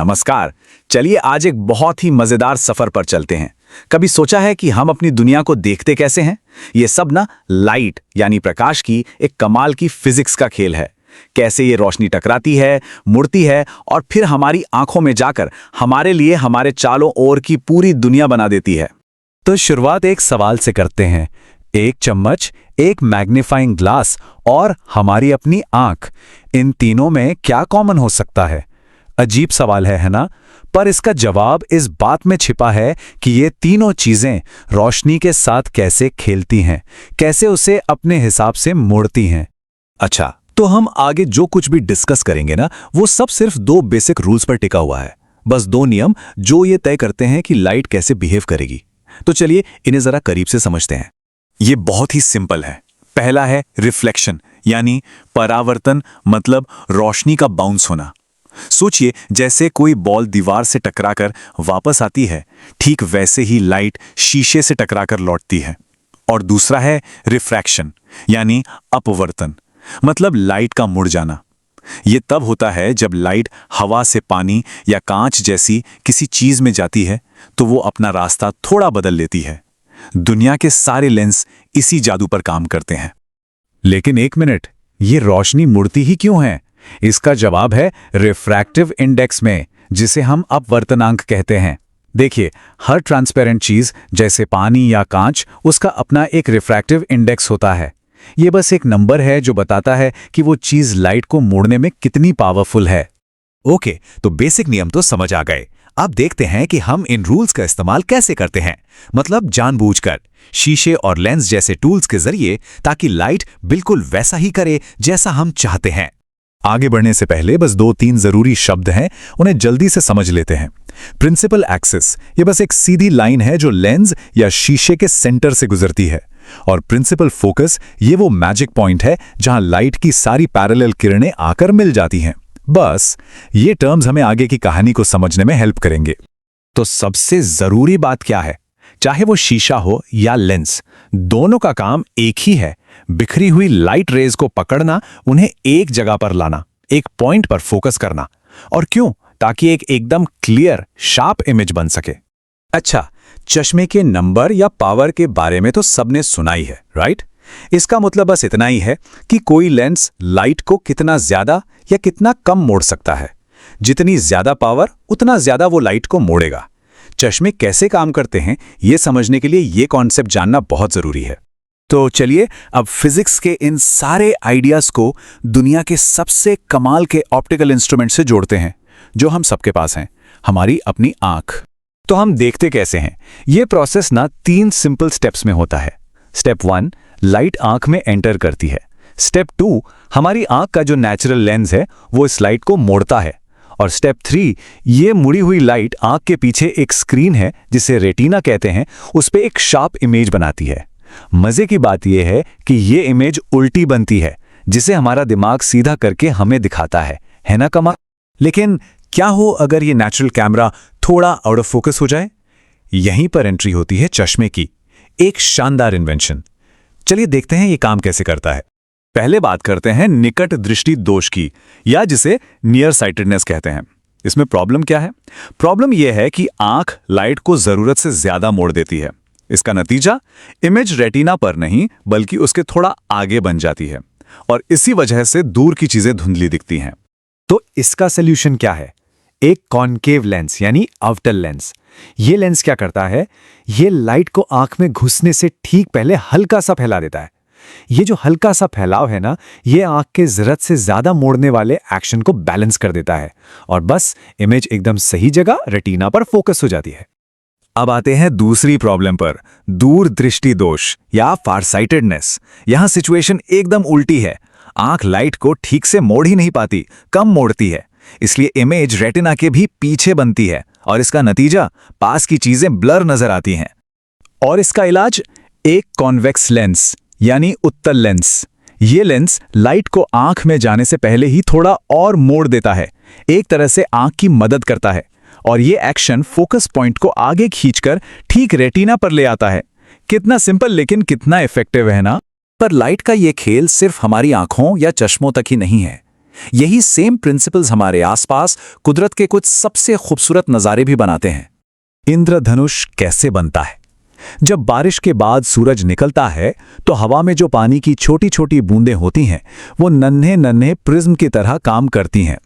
नमस्कार। चलिए आज एक बहुत ही मजेदार सफर पर चलते हैं। कभी सोचा है कि हम अपनी दुनिया को देखते कैसे हैं? ये सब ना लाइट यानी प्रकाश की एक कमाल की फिजिक्स का खेल है। कैसे ये रोशनी टकराती है, मुड़ती है और फिर हमारी आंखों में जाकर हमारे लिए हमारे चारों ओर की पूरी दुनिया बना देती है। तो शुरुआत एक सवाल से करते हैं। एक चम्मच, एक मैग्नीफाइंग ग्लास और हमारी अपनी आंख, इन तीनों में क्या कॉमन हो सकता है? अजीब सवाल है ना? पर इसका जवाब इस बात में छिपा है कि ये तीनों चीजें रोशनी के साथ कैसे खेलती हैं, कैसे उसे अपने हिसाब से मोड़ती हैं। अच्छा, तो हम आगे जो कुछ भी डिस्कस करेंगे ना, वो सब सिर्फ दो बेसिक रूल्स पर टिका हुआ है। बस दो नियम जो ये तय करते हैं कि लाइट कैसे बिहेव करेगी। तो चलिए इन्हें जरा करीब से समझते हैं। ये बहुत ही सिंपल है। पहला है रिफ्लेक्शन यानी परावर्तन, मतलब रोशनी का बाउंस होना। सोचिए जैसे कोई बॉल दीवार से टकराकर वापस आती है, ठीक वैसे ही लाइट शीशे से टकराकर लौटती है। और दूसरा है रिफ्रैक्शन यानी अपवर्तन, मतलब लाइट का मुड़ जाना। ये तब होता है जब लाइट हवा से पानी या कांच जैसी किसी चीज में जाती है तो वो अपना रास्ता थोड़ा बदल लेती है। दुनिया के सारे लेंस इसी जादू पर काम करते हैं। लेकिन एक मिनट, ये रोशनी मुड़ती ही क्यों है? इसका जवाब है रिफ्रैक्टिव इंडेक्स में, जिसे हम अपवर्तनांक कहते हैं। देखिए, हर ट्रांसपेरेंट चीज जैसे पानी या कांच, उसका अपना एक रिफ्रैक्टिव इंडेक्स होता है। ये बस एक नंबर है जो बताता है कि वो चीज लाइट को मोड़ने में कितनी पावरफुल है। ओके, तो बेसिक नियम तो समझ आ गए। अब देखते हैं कि हम इन रूल्स का इस्तेमाल कैसे करते हैं, मतलब जानबूझकर, शीशे और लेंस जैसे टूल्स के जरिए, ताकि लाइट बिल्कुल वैसा ही करे जैसा हम चाहते हैं। आगे बढ़ने से पहले बस 2-3 जरूरी शब्द हैं, उन्हें जल्दी से समझ लेते हैं। प्रिंसिपल एक्सिस, ये बस एक सीधी लाइन है जो लेंस या शीशे के सेंटर से गुजरती है। और प्रिंसिपल फोकस, ये वो मैजिक पॉइंट है जहां लाइट की सारी पैरेलल किरणें आकर मिल जाती हैं। बस ये टर्म्स हमें आगे की कहानी को समझने में हेल्प करेंगे। तो सबसे जरूरी बात क्या है? चाहे वो शीशा हो या लेंस, दोनों का काम एक ही है, बिखरी हुई लाइट रेज को पकड़ना, उन्हें एक जगह पर लाना, एक पॉइंट पर फोकस करना। और क्यों? ताकि एक एकदम क्लियर, शार्प इमेज बन सके। अच्छा, चश्मे के नंबर या पावर के बारे में तो सबने सुना ही है, राइट? इसका मतलब बस इतना ही है कि कोई लेंस लाइट को कितना ज्यादा या कितना कम मोड़ सकता है। जितनी ज्यादा पावर, उतना ज्यादा वो लाइट को मोड़ेगा। चश्मे कैसे काम करते हैं, ये समझने के लिए ये कॉन्सेप्ट जानना बहुत जरूरी है। तो चलिए अब फिजिक्स के इन सारे आइडियाज को दुनिया के सबसे कमाल के ऑप्टिकल इंस्ट्रूमेंट से जोड़ते हैं, जो हम सबके पास हैं, हमारी अपनी आंख। तो हम देखते कैसे हैं? ये प्रोसेस ना 3 सिंपल स्टेप्स में होता है। स्टेप 1, लाइट आंख में एंटर करती है। स्टेप 2, हमारी आंख का जो नेचुरल लेंस है वो इस लाइट को मोड़ता है। और स्टेप 3, ये मुड़ी हुई लाइट आंख के पीछे एक स्क्रीन है जिसे रेटिना कहते हैं, उस पे एक शार्प इमेज बनाती है। मजे की बात यह है कि ये इमेज उल्टी बनती है, जिसे हमारा दिमाग सीधा करके हमें दिखाता है ना कमाल? लेकिन क्या हो अगर ये नेचुरल कैमरा थोड़ा आउट ऑफ फोकस हो जाए? यहीं पर एंट्री होती है चश्मे की, एक शानदार इन्वेंशन। चलिए देखते हैं ये काम कैसे करता है। पहले बात करते हैं निकट दृष्टि दोष की, या जिसे नियर साइटेडनेस कहते हैं। इसमें प्रॉब्लम क्या है? प्रॉब्लम यह है कि आंख लाइट को जरूरत से ज्यादा मोड़ देती है। इसका नतीजा, इमेज रेटिना पर नहीं बल्कि उसके थोड़ा आगे बन जाती है, और इसी वजह से दूर की चीजें धुंधली दिखती हैं। तो इसका सोल्यूशन क्या है? एक कॉन्केव लेंस यानी अवतल लेंस। ये लेंस क्या करता है? ये लाइट को आंख में घुसने से ठीक पहले हल्का सा फैला देता है। ये जो हल्का सा फैलाव है ना, ये आंख के जरूरत से ज्यादा मोड़ने वाले एक्शन को बैलेंस कर देता है, और बस इमेज एकदम सही जगह रेटिना पर फोकस हो जाती है। अब आते हैं दूसरी प्रॉब्लम पर, दूर दृष्टि दोष या फारसाइटेडनेस। यहां सिचुएशन एकदम उल्टी है। आंख लाइट को ठीक से मोड़ ही नहीं पाती, कम मोड़ती है, इसलिए इमेज रेटिना के भी पीछे बनती है, और इसका नतीजा, पास की चीजें ब्लर नजर आती हैं। और इसका इलाज, एक कॉन्वेक्स लेंस यानी उत्तल लेंस। ये लेंस लाइट को आंख में जाने से पहले ही थोड़ा और मोड़ देता है, एक तरह से आंख की मदद करता है, और ये एक्शन फोकस पॉइंट को आगे खींचकर ठीक रेटिना पर ले आता है। कितना सिंपल लेकिन कितना इफेक्टिव है ना? पर लाइट का ये खेल सिर्फ हमारी आंखों या चश्मों तक ही नहीं है। यही सेम प्रिंसिपल्स हमारे आसपास कुदरत के कुछ सबसे खूबसूरत नज़ारे भी बनाते हैं। इंद्रधनुष कैसे बनता है? जब बारिश के बाद सूरज निकलता है तो हवा में जो पानी की छोटी छोटी बूंदें होती हैं वो नन्हे नन्हे प्रिज्म की तरह काम करती हैं।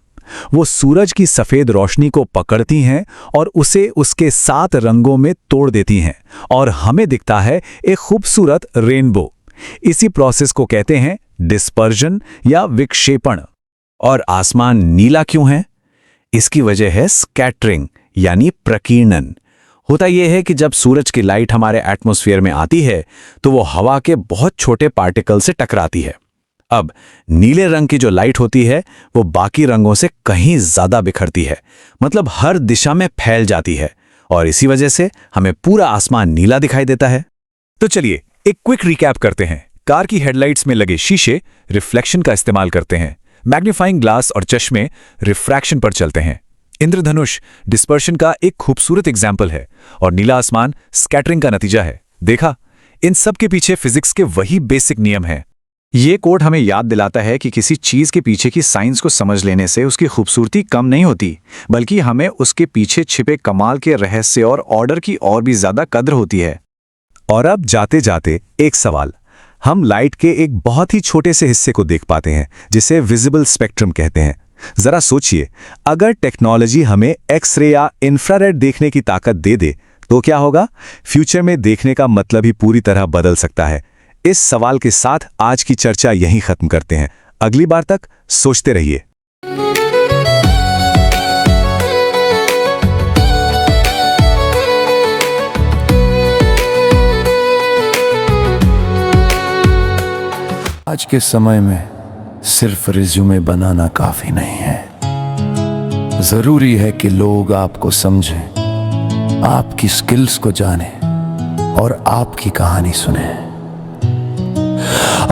वो सूरज की सफ़ेद रोशनी को पकड़ती हैं और उसे उसके 7 रंगों में तोड़ देती हैं और हमें दिखता है एक खूबसूरत रेनबो। इसी प्रोसेस को कहते हैं डिस्पर्जन या विक्षेपण। और आसमान नीला क्यों है? इसकी वजह है स्कैटरिंग यानी प्रकीर्णन। होता यह है कि जब सूरज की लाइट हमारे एटमॉस्फेयर में आती है तो वो हवा के बहुत छोटे पार्टिकल से टकराती है। अब नीले रंग की जो लाइट होती है वो बाकी रंगों से कहीं ज्यादा बिखरती है, मतलब हर दिशा में फैल जाती है, और इसी वजह से हमें पूरा आसमान नीला दिखाई देता है। तो चलिए एक क्विक रिकैप करते हैं। कार की हेडलाइट्स में लगे शीशे रिफ्लेक्शन का इस्तेमाल करते हैं, मैग्नीफाइंग ग्लास और चश्मे रिफ्रैक्शन पर चलते हैं। इंद्रधनुष डिस्पर्शन का एक खूबसूरत एग्जाम्पल है और नीला आसमान स्कैटरिंग का नतीजा है। देखा, इन सब के पीछे फिजिक्स के वही बेसिक नियम हैं। ये कोड हमें याद दिलाता है कि किसी चीज के पीछे की साइंस को समझ लेने से उसकी खूबसूरती कम नहीं होती, बल्कि हमें उसके पीछे छिपे कमाल के रहस्य और ऑर्डर की और भी ज्यादा कद्र होती है। और अब जाते जाते एक सवाल। हम लाइट के एक बहुत ही छोटे से हिस्से को देख पाते हैं जिसे विजिबल स्पेक्ट्रम कहते हैं। जरा सोचिए, अगर टेक्नोलॉजी हमें एक्स-रे या इंफ्रारेड देखने की ताकत दे दे तो क्या होगा? फ्यूचर में देखने का मतलब ही पूरी तरह बदल सकता है। इस सवाल के साथ आज की चर्चा यहीं खत्म करते हैं। अगली बार तक सोचते रहिए। आज के समय में सिर्फ रिज्यूमे बनाना काफी नहीं है। जरूरी है कि लोग आपको समझें, आपकी स्किल्स को जानें और आपकी कहानी सुने।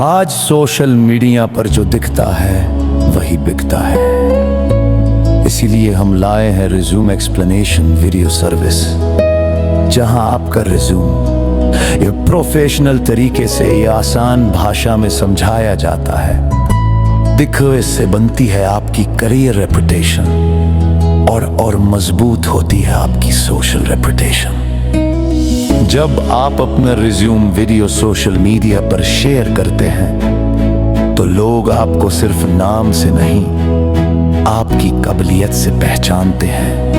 आज सोशल मीडिया पर जो दिखता है वही बिकता है। इसीलिए हम लाए हैं रिज्यूम एक्सप्लेनेशन वीडियो सर्विस, जहां आपका रिज्यूम ये प्रोफेशनल तरीके से ये आसान भाषा में समझाया जाता है। देखो, इससे बनती है आपकी करियर रेपुटेशन और मजबूत होती है आपकी सोशल रेपुटेशन। जब आप अपना रिज्यूम वीडियो सोशल मीडिया पर शेयर करते हैं तो लोग आपको सिर्फ नाम से नहीं, आपकी काबिलियत से पहचानते हैं।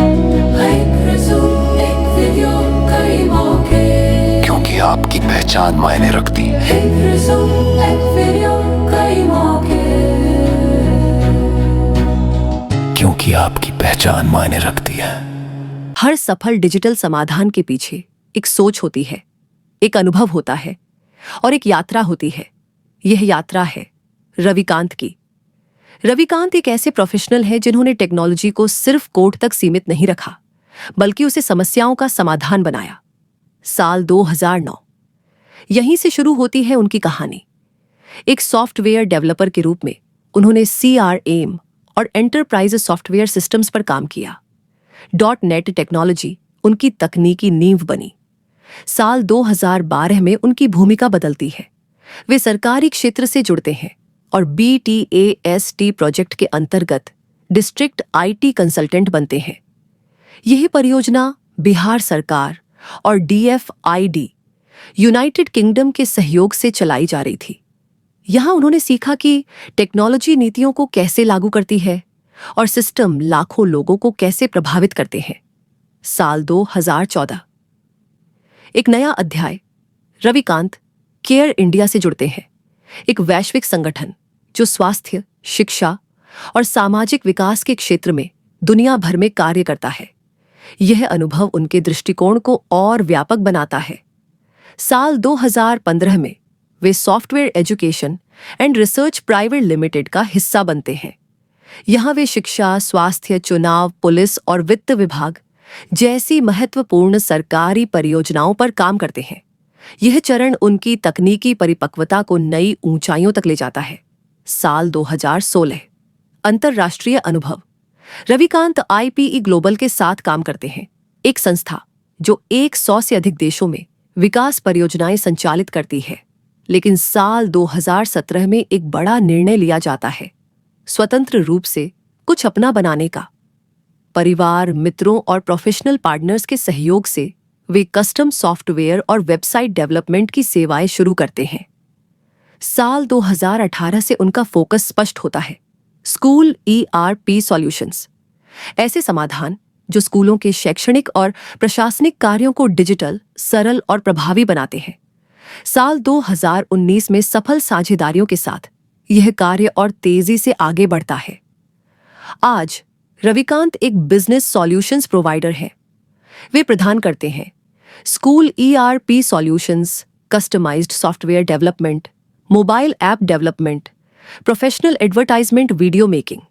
क्योंकि आपकी पहचान मायने रखती है। क्योंकि आपकी पहचान मायने रखती है। हर सफल डिजिटल समाधान के पीछे एक सोच होती है, एक अनुभव होता है और एक यात्रा होती है। यह यात्रा है रविकांत की। रविकांत एक ऐसे प्रोफेशनल है जिन्होंने टेक्नोलॉजी को सिर्फ कोड तक सीमित नहीं रखा, बल्कि उसे समस्याओं का समाधान बनाया। साल 2009 यहीं से शुरू होती है उनकी कहानी। एक सॉफ्टवेयर डेवलपर के रूप में उन्होंने CRM और एंटरप्राइज सॉफ्टवेयर सिस्टम्स पर काम किया। .NET टेक्नोलॉजी उनकी तकनीकी नींव बनी। साल 2012 में उनकी भूमिका बदलती है। वे सरकारी क्षेत्र से जुड़ते हैं और BTAST प्रोजेक्ट के अंतर्गत डिस्ट्रिक्ट IT कंसल्टेंट बनते हैं। यह परियोजना बिहार सरकार और DFID यूनाइटेड किंगडम के सहयोग से चलाई जा रही थी। यहां उन्होंने सीखा कि टेक्नोलॉजी नीतियों को कैसे लागू करती है और सिस्टम लाखों लोगों को कैसे प्रभावित करते हैं। साल 2014 एक नया अध्याय। रविकांत केयर इंडिया से जुड़ते हैं, एक वैश्विक संगठन जो स्वास्थ्य, शिक्षा और सामाजिक विकास के क्षेत्र में दुनिया भर में कार्य करता है। यह अनुभव उनके दृष्टिकोण को और व्यापक बनाता है। साल 2015 में वे software education and research private limited का हिस्सा बनते हैं। यहां वे शिक्षा, स्वास्थ्य, चुनाव, पुलिस और वित्त विभाग जैसी महत्वपूर्ण सरकारी परियोजनाओं पर काम करते हैं। यह चरण उनकी तकनीकी परिपक्वता को नई ऊंचाइयों तक ले जाता है। साल 2016 अंतर्राष्ट्रीय अनुभव। रविकांत IPE ग्लोबल के साथ काम करते हैं, एक संस्था जो 100 से अधिक देशों में विकास परियोजनाएं संचालित करती है। लेकिन साल 2017 में एक बड़ा निर्णय लिया जाता है। स्वतंत्र रूप से कुछ अपना बनाने का। परिवार, मित्रों और प्रोफेशनल पार्टनर्स के सहयोग से वे कस्टम सॉफ्टवेयर और वेबसाइट डेवलपमेंट की सेवाएं शुरू करते हैं। साल 2018 से उनका फोकस स्पष्ट होता है, स्कूल ERP सॉल्यूशंस, ऐसे समाधान जो स्कूलों के शैक्षणिक और प्रशासनिक कार्यों को डिजिटल, सरल और प्रभावी बनाते हैं। साल 2019 में सफल साझेदारियों के साथ यह कार्य और तेजी से आगे बढ़ता है। आज रविकांत एक बिजनेस सॉल्यूशंस प्रोवाइडर हैं। वे प्रदान करते हैं school ERP solutions, customised software development, mobile app development, professional advertisement, video making.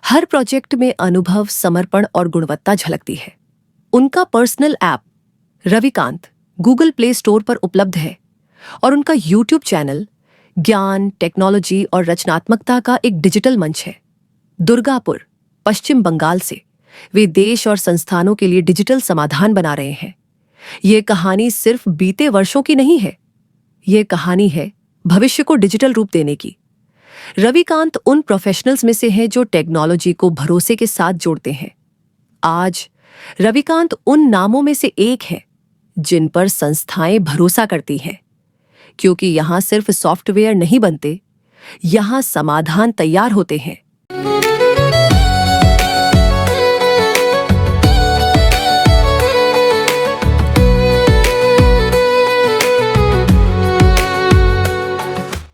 हर प्रोजेक्ट में अनुभव, समर्पण और गुणवत्ता झलकती है। उनका personal app Ravikant Google Play Store पर उपलब्ध है और उनका YouTube चैनल ज्ञान, टेक्नोलॉजी और रचनात्मकता का एक डिजिटल मंच है। दुर्गापुर, पश्चिम बंगाल से वे देश और संस्थानों के लिए डिजिटल समाधान बना रहे हैं। ये कहानी सिर्फ बीते वर्षों की नहीं है, ये कहानी है भविष्य को डिजिटल रूप देने की। रविकांत उन प्रोफेशनल्स में से हैं जो टेक्नोलॉजी को भरोसे के साथ जोड़ते हैं। आज रविकांत उन नामों में से एक है जिन पर संस्थाएं भरोसा करती हैं, क्योंकि यहां सिर्फ सॉफ्टवेयर नहीं बनते, यहां समाधान तैयार होते हैं